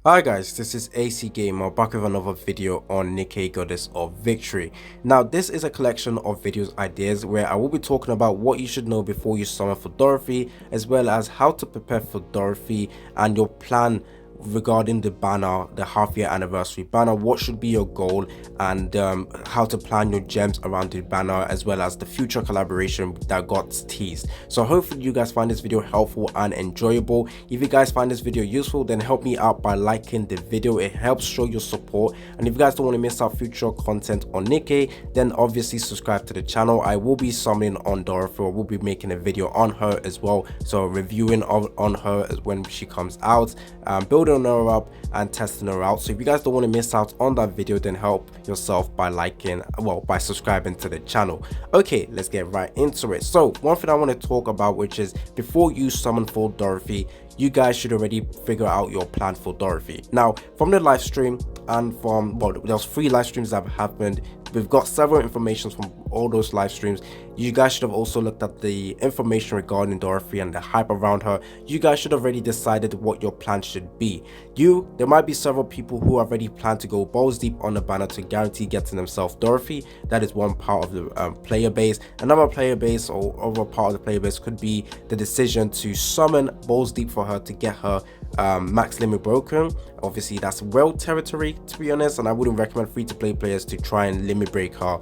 Hi guys, this is AC Gamer back with another video on Nikke Goddess of Victory. Now this is a collection of videos ideas where I will be talking about what you should know before you summon for Dorothy, as well as how to prepare for Dorothy and your plan regarding the banner, the half-year anniversary banner. What should be your goal, and how to plan your gems around the banner, as well as the future collaboration that got teased. So hopefully you guys find this video helpful and enjoyable. If you guys find this video useful, then help me out by liking the video. It helps show your support. And if you guys don't want to miss out future content on Nikke, then obviously subscribe to the channel. I will be summoning on Dorothy, or will be making a video on her as well, so reviewing on her when she comes out, building her up and testing her out. So if you guys don't want to miss out on that video, then help yourself by liking, well, by subscribing to the channel. Okay, let's get right into it. So one thing I want to talk about, which is before you summon for Dorothy, you guys should already figure out your plan for Dorothy. Now from the live stream and from, well, there's 3 live streams that have happened. We've got several informations from all those live streams. You guys should have also looked at the information regarding Dorothy and the hype around her. You guys should have already decided what your plan should be. There might be several people who already plan to go balls deep on the banner to guarantee getting themselves Dorothy. That is one part of the player base. Another player base, or other part of the player base, could be the decision to summon balls deep for her to get her max limit broken. Obviously that's world territory, to be honest, and I wouldn't recommend free-to-play players to try and limit break her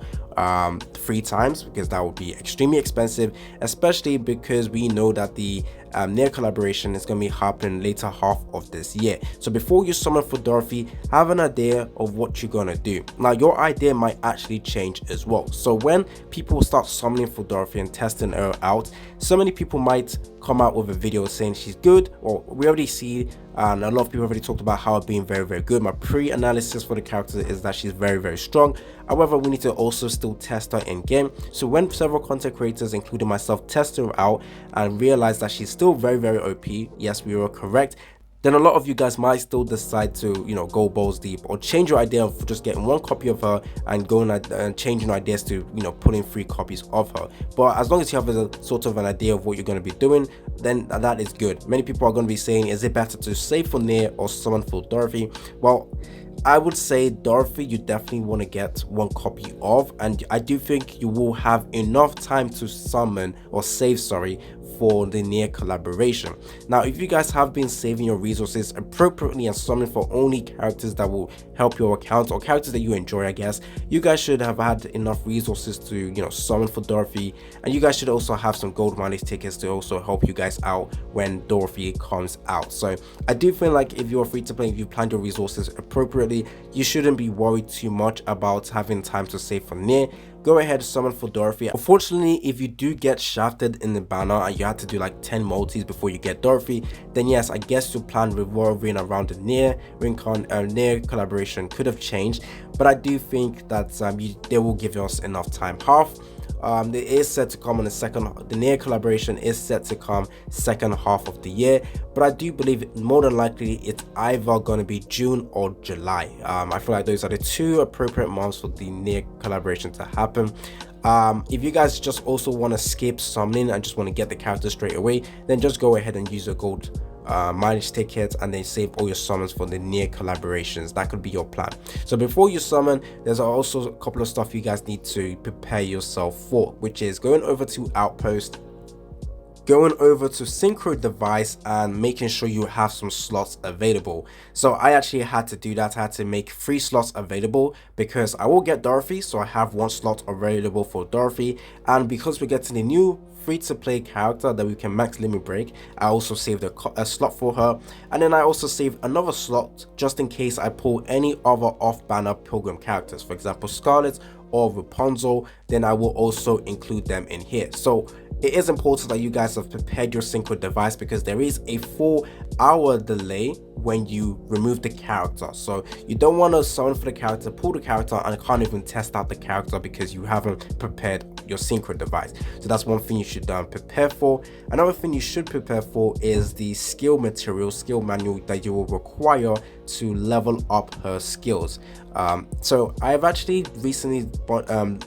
3 times, because that would be extremely expensive, especially because we know that the near collaboration is going to be happening later half of this year. So before you summon for Dorothy, have an idea of what you're gonna do. Now your idea might actually change as well. So when people start summoning for Dorothy and testing her out, so many people might come out with a video saying she's good, or we already see, and a lot of people already talked about how being very good. My pre-analysis for the character is that she's very strong. However, we need to also still test her in game. So when several content creators, including myself, test her out and realize that she's still very OP, yes, we were correct, then a lot of you guys might still decide to, you know, go balls deep, or change your idea of just getting 1 copy of her and going and changing ideas to, you know, putting 3 copies of her. But as long as you have a sort of an idea of what you're going to be doing, then that is good. Many people are going to be saying, is it better to save for near or summon for Dorothy? Well, I would say Dorothy you definitely want to get 1 copy of, and I do think you will have enough time to summon, or save, sorry, for the near collaboration. Now if you guys have been saving your resources appropriately and summoning for only characters that will help your account, or characters that you enjoy, I guess, you guys should have had enough resources to, you know, summon for Dorothy. And you guys should also have some gold mileage tickets to also help you guys out when Dorothy comes out. So I do feel like if you're free to play, if you planned your resources appropriately, you shouldn't be worried too much about having time to save for near. Go ahead, summon for Dorothy. Unfortunately, if you do get shafted in the banner and you have to do like 10 multis before you get Dorothy, then yes, I guess your plan revolving around the near collaboration could have changed. But I do think that they will give us enough time. It is set to come on the near collaboration is set to come second half of the year, but I do believe more than likely it's either going to be June or July. I feel like those are the 2 appropriate months for the near collaboration to happen. If you guys just also want to skip summoning and just want to get the character straight away, then just go ahead and use your gold mileage tickets and then save all your summons for the near collaborations. That could be your plan. So before you summon, there's also a couple of stuff you guys need to prepare yourself for, which is going over to Outpost, going over to synchro device, and making sure you have some slots available. So I actually had to do that. I had to make 3 slots available because I will get Dorothy, so I have 1 slot available for Dorothy. And because we're getting a new free-to-play character that we can max limit break, I also saved a slot for her. And then I also saved another slot just in case I pull any other off-banner pilgrim characters, for example Scarlet or Rapunzel. Then I will also include them in here. So it is important that you guys have prepared your synchro device, because there is a 4-hour delay when you remove the character. So you don't want to summon for the character, pull the character, and can't even test out the character because you haven't prepared your synchro device. So that's one thing you should prepare for. Another thing you should prepare for is the skill manual that you will require to level up her skills. So I've actually recently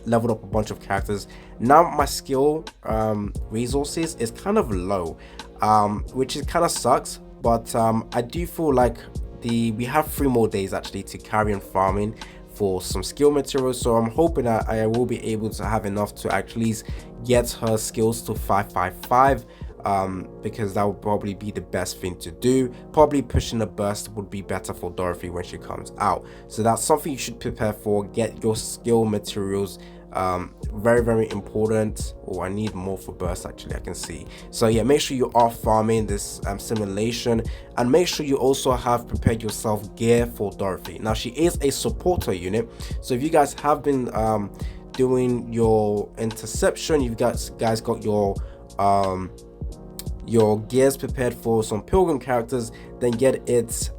leveled up a bunch of characters. Now my skill resources is kind of low, which is kind of sucks, but I do feel like we have 3 more days actually to carry on farming for some skill materials. So I'm hoping that I will be able to have enough to at least get her skills to 555, because that would probably be the best thing to do. Probably pushing a burst would be better for Dorothy when she comes out, so that's something you should prepare for. Get your skill materials, very important. Oh, I need more for burst actually, I can see. So yeah, make sure you are farming this simulation, and make sure you also have prepared yourself gear for Dorothy. Now she is a supporter unit, so if you guys have been doing your interception, you guys got your gears prepared for some pilgrim characters, then get it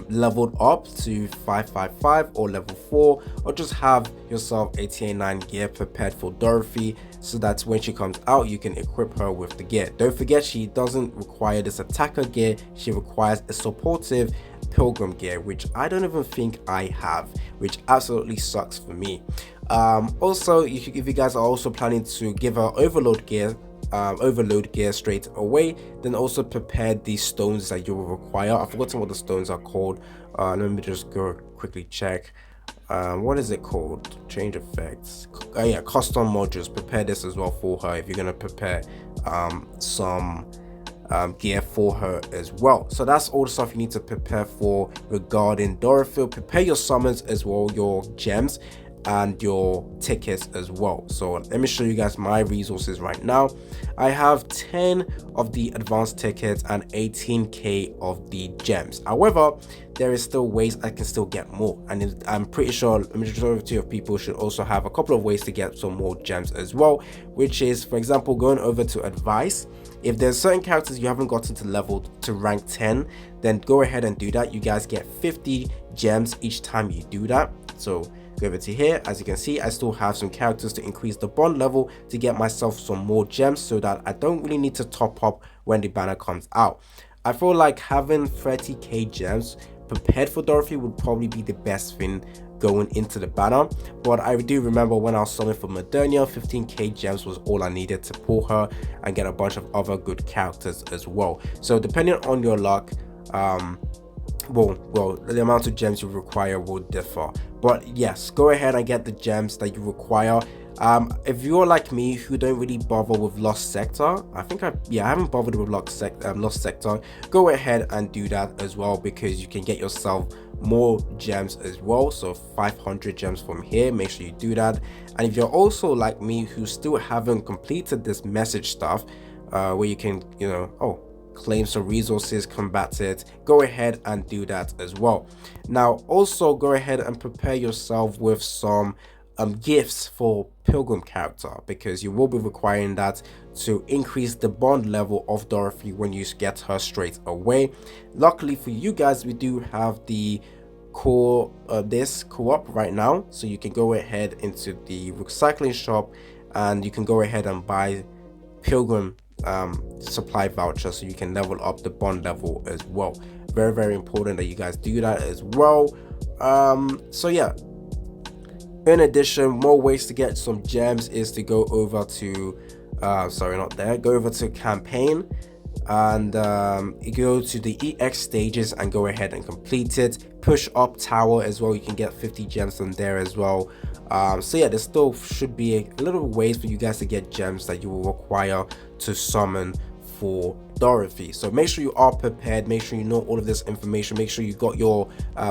leveled up to 555 or level 4, or just have yourself a tier 9 gear prepared for Dorothy, so that when she comes out you can equip her with the gear. Don't forget, she doesn't require this attacker gear, she requires a supportive pilgrim gear, which I don't even think I have, which absolutely sucks for me. Also, if you guys are also planning to give her overload gear straight away, then also prepare the stones that you will require. I've forgotten what the stones are called. Let me just go quickly check. What is it called? Change effects. Yeah, custom modules. Prepare this as well for her if you're gonna prepare some gear for her as well. So that's all the stuff you need to prepare for regarding Dorothy. Prepare your summons as well, your gems and your tickets as well. So let me show you guys my resources right now. I have 10 of the advanced tickets and 18k of the gems. However, there is still ways I can still get more, and I'm pretty sure the majority of people should also have a couple of ways to get some more gems as well, which is, for example, going over to advice. If there's certain characters you haven't gotten to level to rank 10, then go ahead and do that. You guys get 50 gems each time you do that. So go over to here. As you can see, I still have some characters to increase the bond level to get myself some more gems, so that I don't really need to top up when the banner comes out. I feel like having 30k gems prepared for Dorothy would probably be the best thing going into the banner, but I do remember when I was selling for Modernia, 15k gems was all I needed to pull her and get a bunch of other good characters as well. So depending on your luck, well, the amount of gems you require will differ, but yes, go ahead and get the gems that you require. If you're like me who don't really bother with Lost Sector, I haven't bothered with Lost Sector, go ahead and do that as well, because you can get yourself more gems as well. So 500 gems from here, make sure you do that. And if you're also like me who still haven't completed this message stuff, where you can, claim some resources, combat it, go ahead and do that as well. Now also go ahead and prepare yourself with some gifts for pilgrim character, because you will be requiring that to increase the bond level of Dorothy when you get her straight away. Luckily for you guys, we do have the this co-op right now, so you can go ahead into the recycling shop and you can go ahead and buy pilgrim supply voucher, so you can level up the bond level as well. Very important that you guys do that as well. So yeah, in addition, more ways to get some gems is to go over to go over to campaign, and you go to the EX stages and go ahead and complete it. Push up tower as well, you can get 50 gems from there as well. So yeah, there still should be a little ways for you guys to get gems that you will require to summon for Dorothy. So make sure you are prepared, make sure you know all of this information, make sure you got your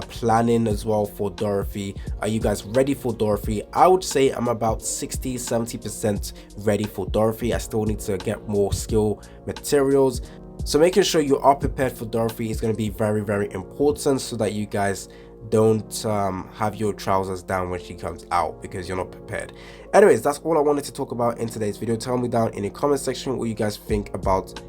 planning as well for Dorothy. Are you guys ready for Dorothy? I would say I'm about 60-70% ready for Dorothy. I still need to get more skill materials, so making sure you are prepared for Dorothy is going to be very important, so that you guys don't have your trousers down when she comes out because you're not prepared. Anyways, that's all I wanted to talk about in today's video. Tell me down in the comment section what you guys think about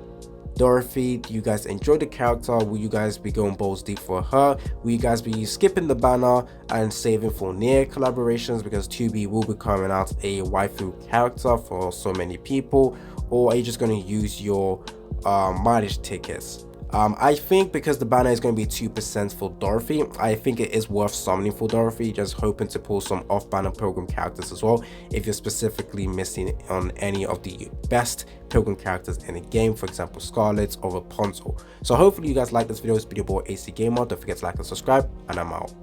Dorothy. Do you guys enjoy the character? Will you guys be going balls deep for her? Will you guys be skipping the banner and saving for near collaborations, because 2B will be coming out a waifu character for so many people? Or are you just going to use your mileage tickets? I think because the banner is going to be 2% for Dorothy, I think it is worth summoning for Dorothy, just hoping to pull some off-banner Pilgrim characters as well, if you're specifically missing on any of the best Pilgrim characters in the game, for example Scarlet or Rapunzel. So hopefully you guys like this video. It's been your boy AC Gamer. Don't forget to like and subscribe, and I'm out.